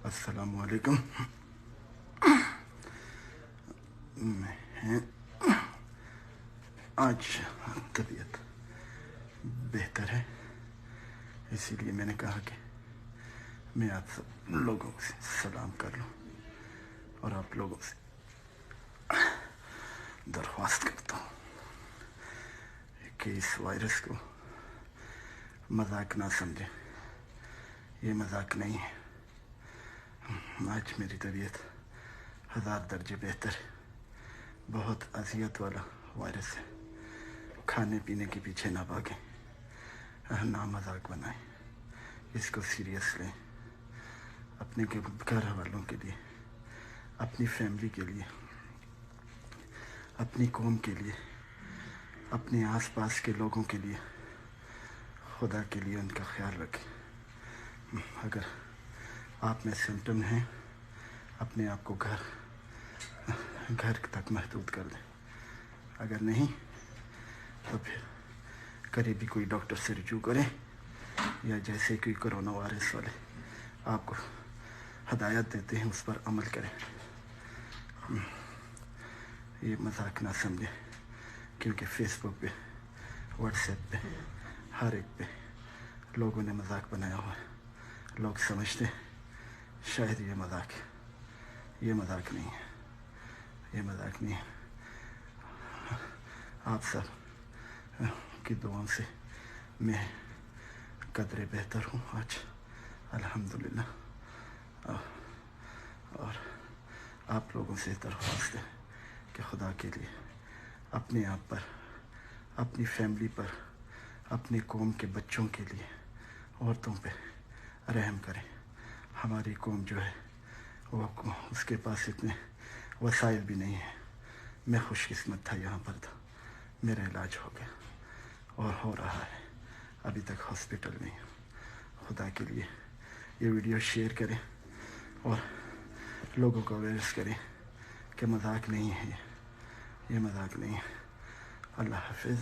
السلام علیکم. میں آج طبیعت بہتر ہے، اسی لیے میں نے کہا کہ میں آپ سب لوگوں سے سلام کر لوں اور آپ لوگوں سے درخواست کرتا ہوں کہ اس وائرس کو مذاق نہ سمجھیں. یہ مذاق نہیں ہے. آج میری طبیعت 1000 درجے بہتر ہے. بہت اذیت والا وائرس ہے. کھانے پینے کے پیچھے نہ بھاگیں، نہ مذاق بنائیں، اس کو سیریس لیں. اپنے گھر والوں کے لیے، اپنی فیملی کے لیے، اپنی قوم کے لیے، اپنے آس پاس کے لوگوں کے لیے، خدا کے لیے ان کا خیال رکھیں. اگر آپ میں سمٹم ہیں، اپنے آپ کو گھر تک محدود کر دیں. اگر نہیں تو پھر قریبی کوئی ڈاکٹر سے رجوع کریں، یا جیسے کوئی کرونا وائرس والے آپ کو ہدایت دیتے ہیں اس پر عمل کریں. یہ مذاق نہ سمجھیں، کیونکہ فیس بک پہ، واٹس ایپ پہ، ہر ایک پہ لوگوں نے مذاق بنایا ہوا ہے. لوگ سمجھتے شاید یہ مذاق ہے. یہ مذاق نہیں ہے. یہ مذاق نہیں ہے. آپ سب کی دعاؤں سے میں قدرے بہتر ہوں آج، الحمدللہ. اور آپ لوگوں سے درخواست ہے کہ خدا کے لیے اپنے آپ پر، اپنی فیملی پر، اپنی قوم کے بچوں کے لیے، عورتوں پہ رحم کریں. ہماری قوم جو ہے وہ اس کے پاس اتنے وسائل بھی نہیں ہیں. میں خوش قسمت تھا، یہاں پر تھا، میرا علاج ہو گیا اور ہو رہا ہے. ابھی تک ہاسپٹل میں ہوں. خدا کے لیے یہ ویڈیو شیئر کریں اور لوگوں کو اویئرنیس کریں کہ مذاق نہیں ہے. یہ مذاق نہیں ہے. اللہ حافظ.